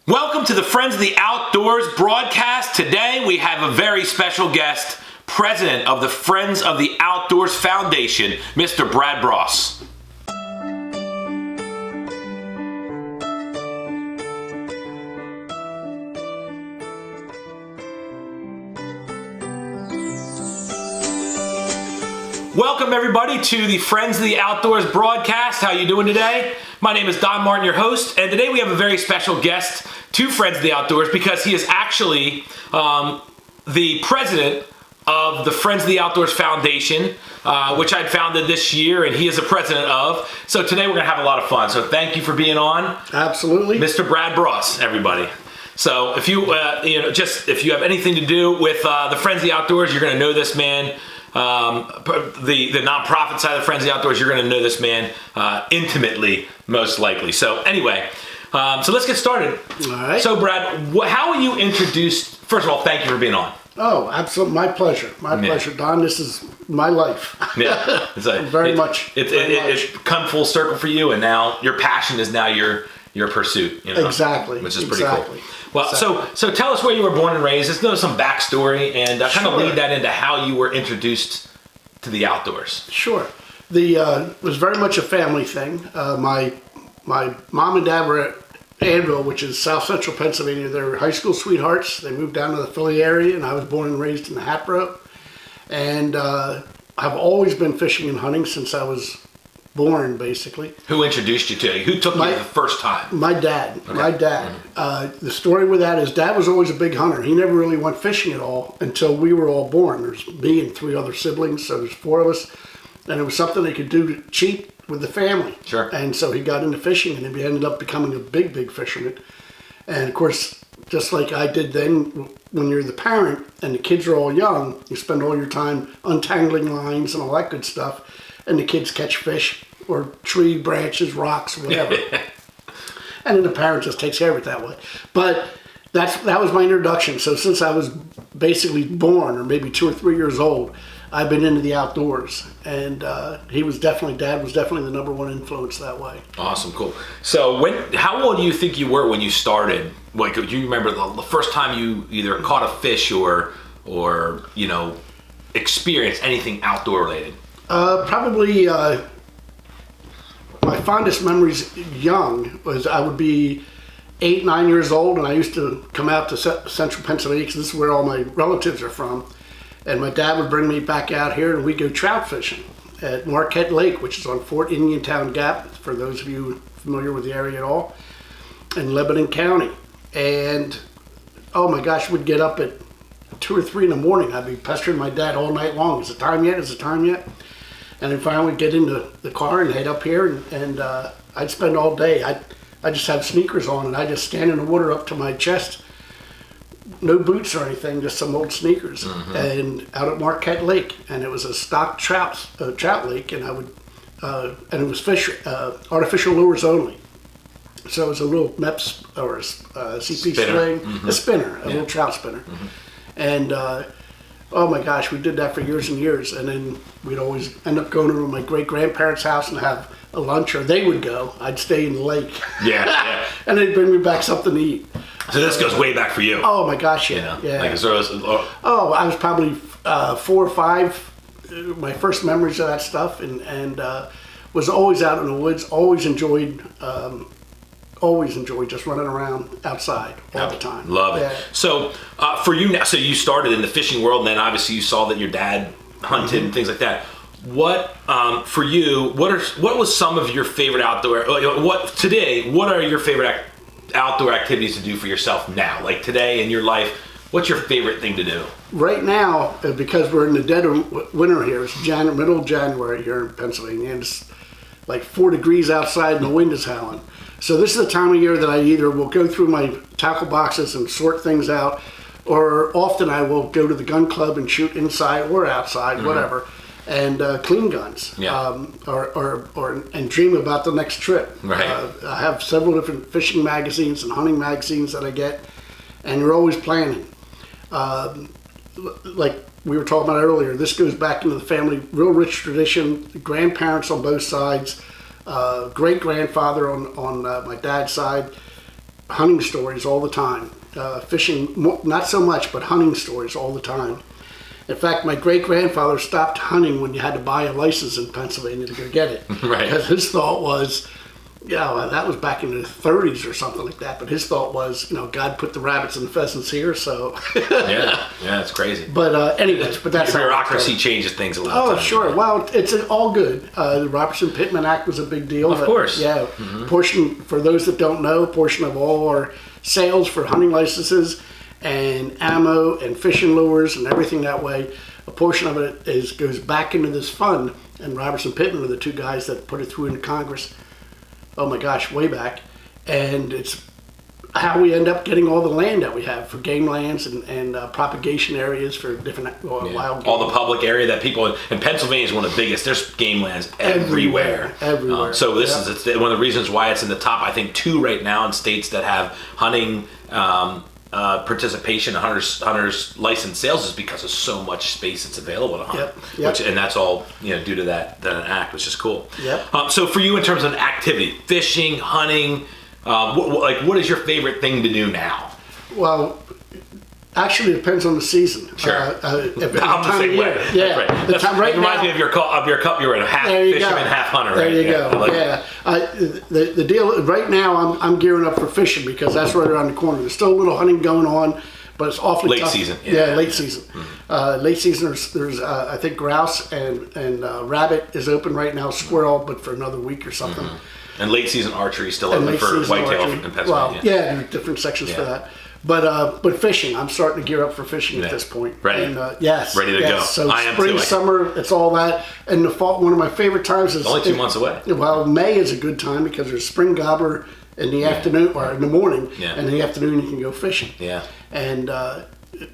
Welcome to the Friends of the Outdoors broadcast. Today we have a very special guest, President of the Friends of the Outdoors Foundation, Mr. Brad Bross. Welcome everybody to the Friends of the Outdoors broadcast. How you doing today? My name is Don Martin, your host, and today we have a very special guest to Friends of the Outdoors because he is actually the president of the Friends of the Outdoors Foundation, which I founded this year, and he is the president of. So today we're going to have a lot of fun. So thank you for being on. Absolutely. Mr. Brad Bross, everybody. So if you if you have anything to do with the Friends of the Outdoors, you're going to know this man. The nonprofit side of the Friends of the Outdoors, you're going to know this man intimately, most likely. So anyway, so let's get started. All right. So Brad, how were you introduced? First of all, thank you for being on. Oh, absolutely. My pleasure. My pleasure, Don. This is my life. Yeah. Very much. It's come full circle for you, and now your passion is now your pursuit. You know, exactly. Which is pretty cool. Well, so tell us where you were born and raised. Let's know some backstory and kind of lead that into how you were introduced to the outdoors. Sure. It was very much a family thing. My mom and dad were at Annville, which is South Central Pennsylvania. They were high school sweethearts. They moved down to the Philly area, and I was born and raised in the Hatboro. And I've always been fishing and hunting since I was born, basically. Who introduced you to it? Who took you the first time? My dad. Okay. My dad. Mm-hmm. The story with that is Dad was always a big hunter. He never really went fishing at all until we were all born. There's me and 3 other siblings, so there's 4 of us. And it was something they could do cheap with the family. Sure. And so he got into fishing, and he ended up becoming a big, big fisherman. And of course, just like I did then, when you're the parent and the kids are all young, you spend all your time untangling lines and all that good stuff, and the kids catch fish or tree branches, rocks, whatever. And then the parent just takes care of it that way. But that was my introduction. So since I was basically born, or maybe 2 or 3 years old, I've been into the outdoors. And Dad was definitely the number one influence that way. Awesome, cool. So how old do you think you were when you started? Like, do you remember the first time you either caught a fish or experienced anything outdoor related? Probably my fondest memories young was I would be 8, 9 years old, and I used to come out to Central Pennsylvania because this is where all my relatives are from. And my dad would bring me back out here, and we'd go trout fishing at Marquette Lake, which is on Fort Indiantown Gap, for those of you familiar with the area at all, in Lebanon County. And, oh my gosh, we'd get up at 2 or 3 in the morning. I'd be pestering my dad all night long. Is it time yet? Is it time yet? And then finally we'd get into the car and head up here, and I'd spend all day. I'd just have sneakers on, and I'd just stand in the water up to my chest. No boots or anything, just some old sneakers. Mm-hmm. And out at Marquette Lake, and it was a stock trout lake, and I would, and it was artificial lures only. So it was a little MEPS or a CP spinner. Sling, a spinner, a little trout spinner. Mm-hmm. And oh my gosh, we did that for years and years. And then we'd always end up going over to my great-grandparents' house and have a lunch, or they would go. I'd stay in the lake. Yeah. And they'd bring me back something to eat. So this goes way back for you. Oh my gosh, yeah. Yeah. Like, I was probably 4 or 5. My first memories of that stuff, and was always out in the woods. Always enjoyed just running around outside all the time. Love it. Yeah. So for you now, so you started in the fishing world, and then obviously you saw that your dad hunted Mm-hmm. and things like that. What for you? What was some of your favorite outdoor? What are your favorite outdoor activities to do for yourself now? Like today in your life, what's your favorite thing to do? Right now, because we're in the dead of winter here, it's middle of January here in Pennsylvania, and it's like 4 degrees outside and the wind is howling. So this is the time of year that I either will go through my tackle boxes and sort things out, or often I will go to the gun club and shoot inside or outside, mm-hmm. whatever, and clean guns, and dream about the next trip. Right. I have several different fishing magazines and hunting magazines that I get, and you're always planning. Like we were talking about earlier, this goes back into the family, real rich tradition, grandparents on both sides, great-grandfather on my dad's side. hunting stories all the time. Fishing, not so much, but hunting stories all the time. In fact, my great-grandfather stopped hunting when you had to buy a license in Pennsylvania to go get it. Right. Because his thought was, that was back in the 30s or something like that. But his thought was, God put the rabbits and the pheasants here, so. Yeah, it's crazy. But anyways, but that's how bureaucracy changes things a lot. Oh, sure. Well, it's all good. The Robertson-Pittman Act was a big deal. Of course. Yeah. Portion, for those that don't know, portion of all our sales for hunting licenses and ammo and fishing lures and everything that way, a portion of it goes back into this fund. And Robertson-Pittman are the two guys that put it through into Congress. Oh my gosh, way back. And it's how we end up getting all the land that we have for game lands and propagation areas for different wild game. All the public area that people, and Pennsylvania is one of the biggest. There's game lands everywhere. So this is one of the reasons why it's in the top, I think, 2 right now in states that have hunting participation, hunters license sales, is because of so much space that's available to hunt. Yep. And that's all due to that act, which is cool. Yep. So for you, in terms of activity, fishing, hunting, what is your favorite thing to do now? Well, actually, it depends on the season. Sure. I'm the same way. Yeah. Right. The time right it reminds now, me of your cup. You're a half fisherman, half hunter. There right? you go. The deal right now, I'm gearing up for fishing because that's right around the corner. There's still a little hunting going on, but it's awfully late tough. Season. Yeah, late season. Late season. There's I think grouse and rabbit is open right now. Squirrel, but for another week or something. And late season archery still open for whitetail in Pennsylvania. Well, there's different sections for that. But fishing, I'm starting to gear up for fishing at this point. Ready? And, yes. Ready to go. So I am spring, too. summer, it's all that. And the fall, one of my favorite times is only 2 months away. Well, May is a good time because there's spring gobbler in the afternoon or in the morning, and in the afternoon you can go fishing. Yeah. And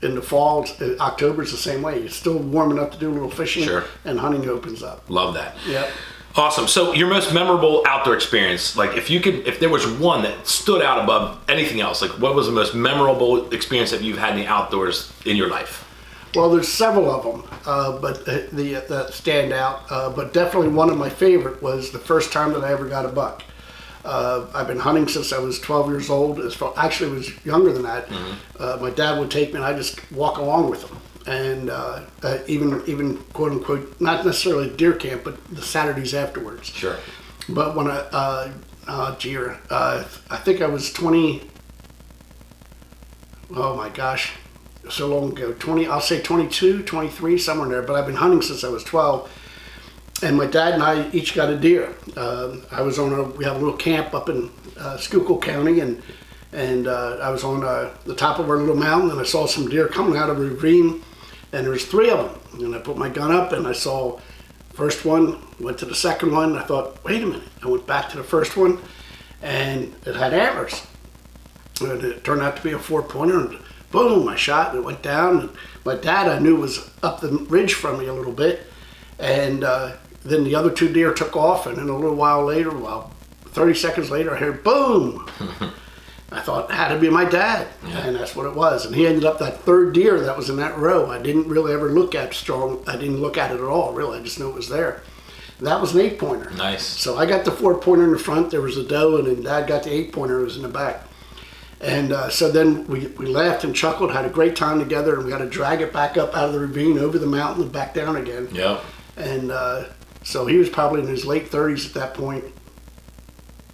in the fall, October is the same way. It's still warm enough to do a little fishing, and hunting opens up. Love that. Yep. Awesome. So your most memorable outdoor experience, like if there was one that stood out above anything else, like what was the most memorable experience that you've had in the outdoors in your life? Well, there's several of them, but that stand out. But definitely one of my favorite was the first time that I ever got a buck. I've been hunting since I was 12 years old. Actually, it was younger than that. My dad would take me, and I just walk along with him. And even quote unquote, not necessarily deer camp, but the Saturdays afterwards. Sure. But when I think I was 20. Oh my gosh, so long ago. I'll say 22, 23, somewhere in there. But I've been hunting since I was 12. And my dad and I each got a deer. We have a little camp up in Schuylkill County, and I was on the top of our little mountain, and I saw some deer coming out of a ravine, and there was 3 of them. And I put my gun up, and I saw first one, went to the second one, and I thought, wait a minute. I went back to the first one, and it had antlers. And it turned out to be a 4-pointer, and boom, I shot, and it went down. And my dad, I knew, was up the ridge from me a little bit, and then the other 2 deer took off, and then a little while later, 30 seconds later, I heard boom. I thought it had to be my dad, and that's what it was. And he ended up that 3rd deer that was in that row. I didn't really ever look at strong. I didn't look at it at all, really. I just knew it was there. And that was an 8-pointer. Nice. So I got the 4-pointer in the front. There was a doe, and then Dad got the 8-pointer. It was in the back. And so then we laughed and chuckled, had a great time together, and we got to drag it back up out of the ravine, over the mountain, and back down again. Yep. And so he was probably in his late 30s at that point,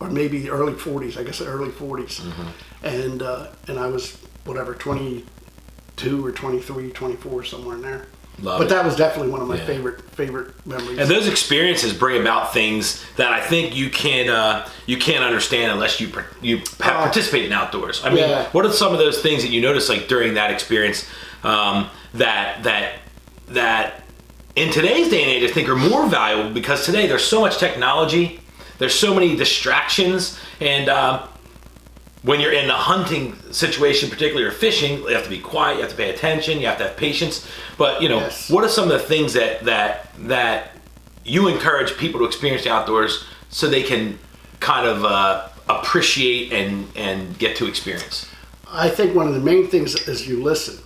or maybe early 40s. I guess early 40s. And I was 22 or 23, 24, somewhere in there. But that was definitely one of my favorite memories. And those experiences bring about things that I think you can't understand unless you have participated in outdoors. I mean, what are some of those things that you notice, like during that experience, that in today's day and age I think are more valuable, because today there's so much technology, there's so many distractions, and when you're in a hunting situation, particularly or fishing, you have to be quiet, you have to pay attention, you have to have patience. But what are some of the things that you encourage people to experience the outdoors so they can kind of appreciate and get to experience? I think one of the main things is you listen.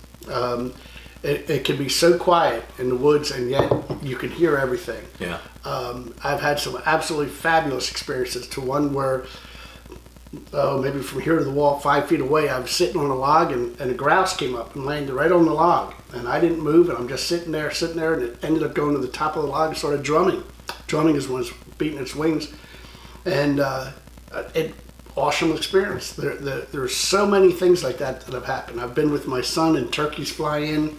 It can be so quiet in the woods, and yet you can hear everything. Yeah. I've had some absolutely fabulous experiences, to one where maybe from here to the wall, 5 feet away, I was sitting on a log, and a grouse came up and landed right on the log. And I didn't move, and I'm just sitting there, and it ended up going to the top of the log and started drumming. Drumming is when it's beating its wings. And awesome experience. There's so many things like that have happened. I've been with my son, and turkeys fly in.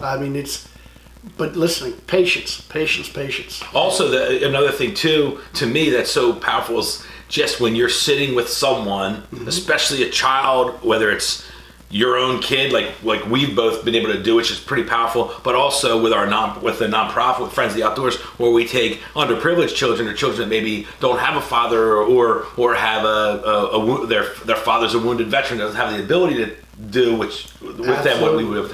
I mean, but listening, patience. Also, another thing too, to me, that's so powerful is just when you're sitting with someone, especially a child, whether it's your own kid, like we've both been able to do, which is pretty powerful, but also with the nonprofit, with Friends of the Outdoors, where we take underprivileged children or children that maybe don't have a father or have their father's a wounded veteran, doesn't have the ability to do with them what we would have.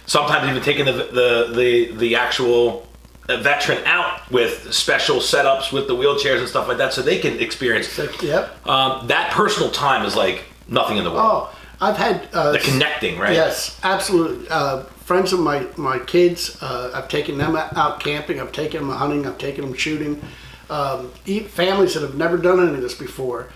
Sometimes even taking the actual veteran out with special setups with the wheelchairs and stuff like that, so they can experience. Yep. That personal time is like nothing in the world. Oh, I've had the connecting, right? Yes, absolutely. Friends of my kids, I've taken them out camping. I've taken them hunting. I've taken them shooting. Families that have never done any of this before.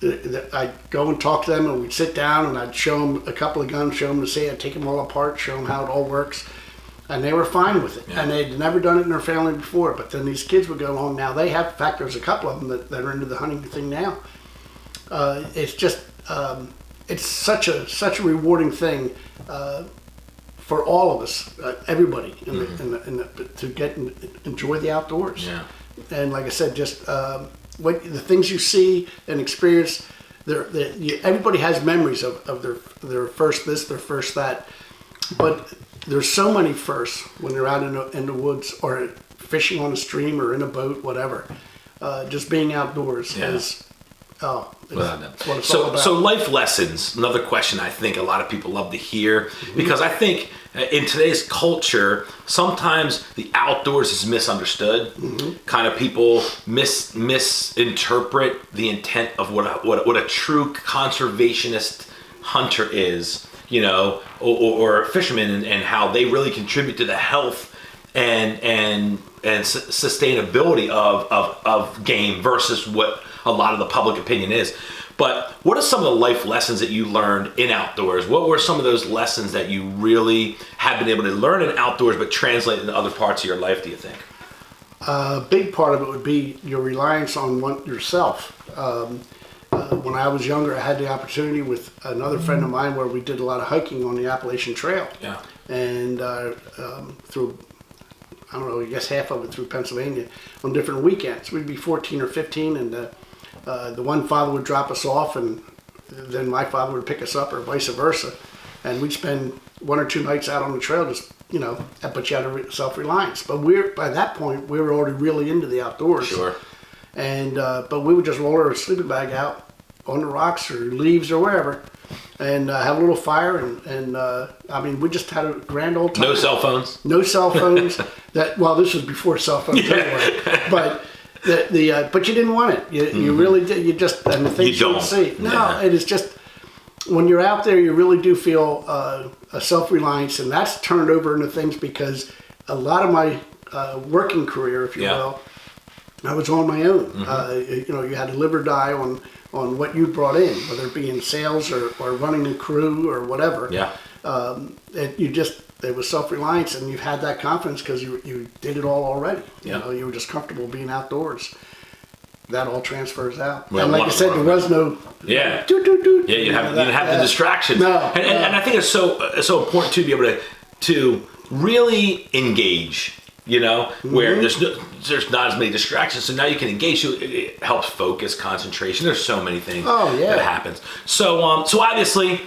I'd go and talk to them, and we'd sit down, and I'd show them a couple of guns, show them to see. I'd take them all apart, show them how it all works, and they were fine with it. Yeah. And they'd never done it in their family before. But then these kids would go along. Now they have. In fact, there's a couple of them that are into the hunting thing now. It's just it's such a rewarding thing for all of us, everybody, to get and enjoy the outdoors. Yeah. And like I said, just the things you see and experience, everybody has memories of their first this, their first that, but there's so many firsts when they're out in the woods or fishing on a stream or in a boat, whatever. Just being outdoors is what it's all about. So life lessons, another question I think a lot of people love to hear, because I think in today's culture, sometimes the outdoors is misunderstood. Kind of people misinterpret the intent of what a true conservationist hunter is, or a fisherman, and how they really contribute to the health and sustainability of game versus what a lot of the public opinion is. But what are some of the life lessons that you learned in outdoors? What were some of those lessons that you really have been able to learn in outdoors but translate into other parts of your life, do you think? A big part of it would be your reliance on yourself. When I was younger, I had the opportunity with another friend of mine where we did a lot of hiking on the Appalachian Trail. Yeah. And through, I don't know, I guess half of it through Pennsylvania on different weekends. We'd be 14 or 15, and the one father would drop us off, and then my father would pick us up, or vice versa. And we'd spend 1 or 2 nights out on the trail, just, but you had a self-reliance. But by that point, we were already really into the outdoors. Sure. And but we would just roll our sleeping bag out on the rocks or leaves or wherever, and have a little fire, and I mean, we just had a grand old time. No cell phones. No cell phones. This was before cell phones anyway. But but you didn't want it. You really did. You just, and the things you would see. No, it is just, when you're out there, you really do feel a self-reliance, and that's turned over into things, because a lot of my working career, if you will, I was on my own. You had to live or die on what you brought in, whether it be in sales or running a crew or whatever. Yeah. It was self-reliance, and you've had that confidence because you did it all already. Yeah. You were just comfortable being outdoors. That all transfers out. Well, and like I said, there was no you didn't have the distractions. No, and I think it's so important to be able to really engage. Where there's not as many distractions, so now you can engage. It helps focus, concentration. There's so many things that happens. So obviously,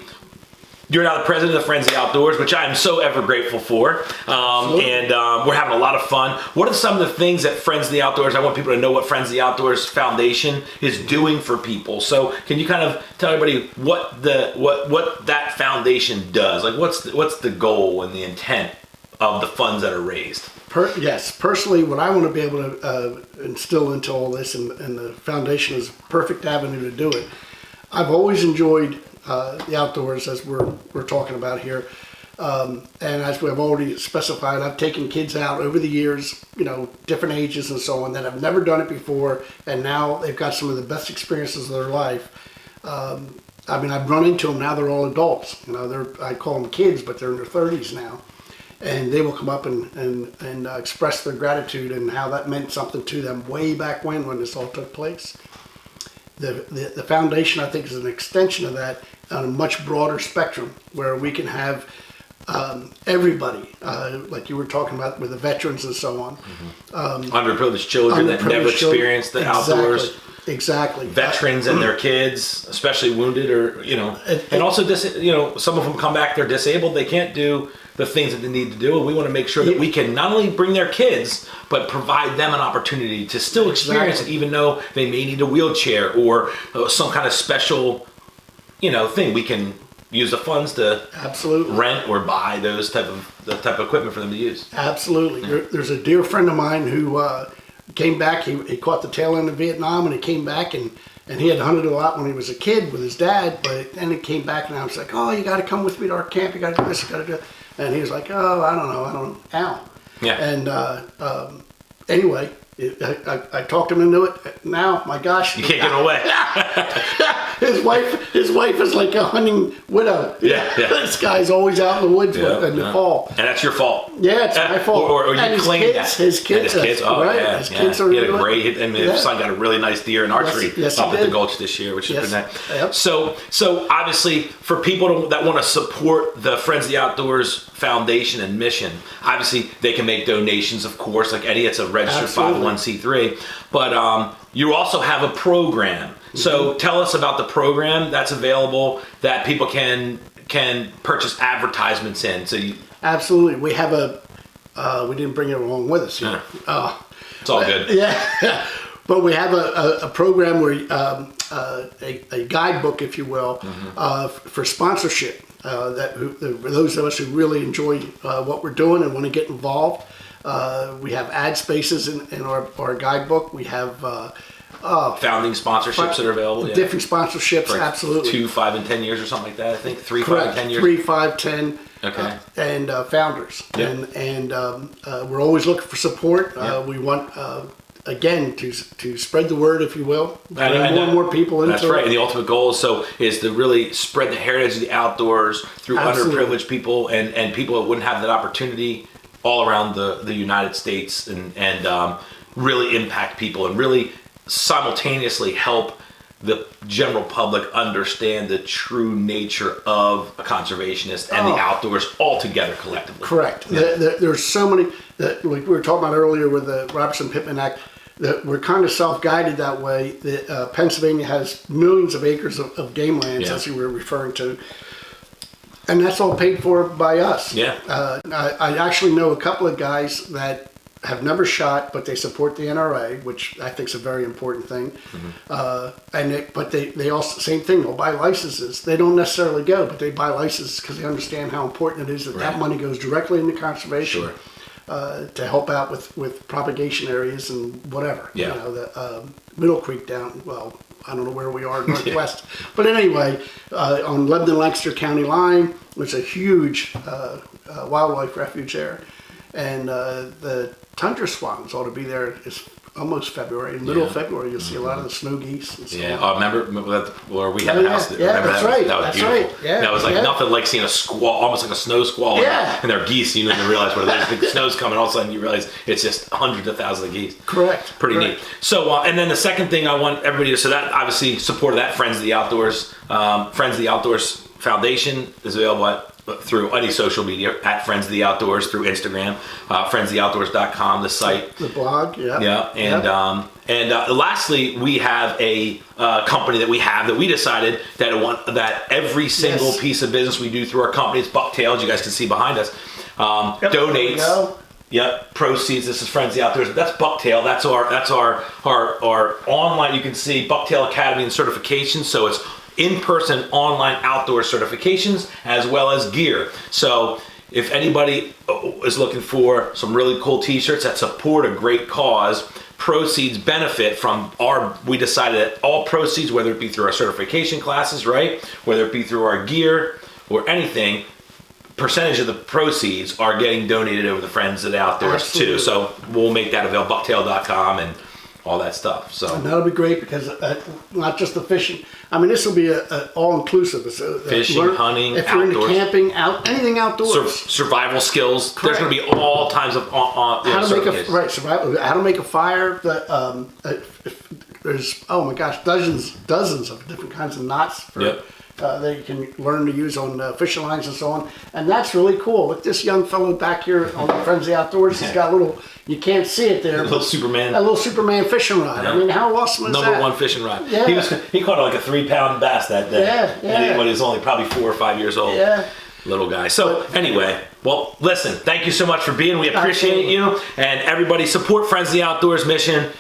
you're now the president of Friends of the Outdoors, which I'm so ever grateful for. And we're having a lot of fun. What are some of the things that Friends of the Outdoors? I want people to know what Friends of the Outdoors Foundation is doing for people. So can you kind of tell everybody what that foundation does? Like, what's the goal and the intent of the funds that are raised? Yes, personally, what I want to be able to instill into all this, and the foundation is a perfect avenue to do it. I've always enjoyed the outdoors, as we're talking about here, and as we've already specified, I've taken kids out over the years, different ages and so on, that have never done it before, and now they've got some of the best experiences of their life. I mean, I've run into them now. They're all adults. You know, I call them kids, but they're in their 30s now, and they will come up and express their gratitude and how that meant something to them way back when this all took place. The foundation, I think, is an extension of that on a much broader spectrum, where we can have everybody, like you were talking about with the veterans and so on. Underprivileged children that never experienced the outdoors. Exactly. Veterans and their kids, especially wounded, or and also some of them come back, they're disabled, they can't do the things that they need to do, and we want to make sure that we can not only bring their kids, but provide them an opportunity to still experience it, even though they may need a wheelchair or some kind of special, thing. We can use the funds to absolutely rent or buy the type of equipment for them to use. Absolutely. There's a dear friend of mine who came back. He caught the tail end of Vietnam, and he came back and he had hunted a lot when he was a kid with his dad. But then he came back, and I was like, "Oh, you got to come with me to our camp. You got to do this. You got to do that." And he was like, "Oh, I don't know. How?" Yeah. And anyway, I talked him into it. Now, my gosh, you can't get away. His wife is like a hunting widow. Yeah. This guy's always out in the woods in the fall. And that's your fault. Yeah, it's my fault. Or you and claim that. His kids. Oh, right? yeah. His kids are he had a great. His son got a really nice deer in archery up at the Gulch this year, which has been nice. Yep. So obviously, for people that want to support the Friends of the Outdoors Foundation and mission, obviously they can make donations. Of course, like Eddie, it's a registered 501c3. But you also have a program. So tell us about the program that's available that people can purchase advertisements in. Absolutely, we have we didn't bring it along with us here. It's all good. Yeah, but we have a program where a guidebook, if you will, for sponsorship. Those of us who really enjoy what we're doing and want to get involved. We have ad spaces in our guidebook. We have founding sponsorships that are available. Different sponsorships, like absolutely. 2, 5, and 10 years or something like that. I think 3, Correct. 5, and 10 years. 3, 5, 10. Okay. And founders. Yep. And we're always looking for support. We want again to spread the word, if you will. Bring more and more people into it. That's right. And the ultimate goal is to really spread the heritage of the outdoors through underprivileged people and people that wouldn't have that opportunity all around the United States, and really impact people and really simultaneously help the general public understand the true nature of a conservationist and the outdoors all together collectively. Correct. Yeah. There's so many that, like we were talking about earlier with the Robertson-Pittman Act, that we're kind of self-guided that way. Pennsylvania has millions of acres of game lands, as you were referring to. And that's all paid for by us. Yeah. I actually know a couple of guys that have never shot, but they support the NRA, which I think is a very important thing. But they also, same thing, they'll buy licenses. They don't necessarily go, but they buy licenses because they understand how important it is that money goes directly into conservation. Sure. To help out with propagation areas and whatever. Yeah. The Middle Creek down, well, I don't know where we are, northwest. But anyway, on Lebanon-Lancaster County line, there's a huge wildlife refuge there. And the tundra swans ought to be there. It's almost February. In the middle of February, you'll see a lot of the snow geese. And yeah, remember where we had a house? That's right. That was beautiful. Right. Yeah, that was like nothing like seeing a squall, almost like a snow squall. Yeah. And they're geese. You don't even realize what it is. The snow's coming. All of a sudden, you realize it's just hundreds of thousands of geese. Correct. Pretty neat. So, and then the second thing I want everybody to, so that obviously support of that Friends of the Outdoors. Friends of the Outdoors Foundation is available through any social media at Friends of the Outdoors, through Instagram, friendsoftheoutdoors.com, the site, the blog, and lastly, we have a company that we decided that every single piece of business we do through our company, it's Bucktail, as you guys can see behind us, donates. Yep, proceeds. This is Friends of the Outdoors. That's Bucktail. That's our online. You can see Bucktail Academy and certifications. So it's in-person online outdoor certifications as well as gear. So if anybody is looking for some really cool t-shirts that support a great cause, proceeds benefit from we decided that all proceeds, whether it be through our certification classes, right, whether it be through our gear or anything, percentage of the proceeds are getting donated over the Friends of the Outdoors too. So we'll make that available, bucktail.com, and all that stuff. So And that'll be great because not just the fishing. I mean, this will be a all-inclusive. It's Fishing, hunting, if you're into outdoors. camping, anything outdoors. survival skills. Correct. There's going to be all kinds of How to make certificates. survival. How to make a fire. There's dozens of different kinds of knots Yep. that you can learn to use on fishing lines and so on. And that's really cool. With this young fellow back here on the Friends of the Outdoors, he's got a little. You can't see it there. A little but Superman. A little Superman fishing rod. Yeah. I mean, how awesome is that? Number one fishing rod. Yeah. He caught like a 3-pound bass that day. Yeah. When he was only probably 4 or 5 years old. Yeah. Little guy. So anyway, well, listen, thank you so much for being. We appreciate you, and everybody support Friends of the Outdoors mission,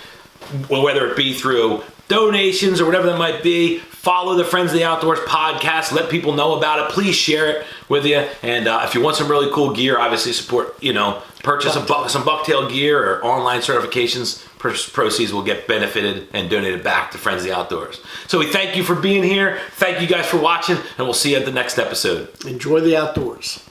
whether it be through donations or whatever that might be. Follow the Friends of the Outdoors podcast. Let people know about it. Please share it with you. And if you want some really cool gear, obviously support. Purchase some bucktail gear or online certifications. Proceeds will get benefited and donated back to Friends of the Outdoors. So we thank you for being here. Thank you guys for watching, and we'll see you at the next episode. Enjoy the outdoors.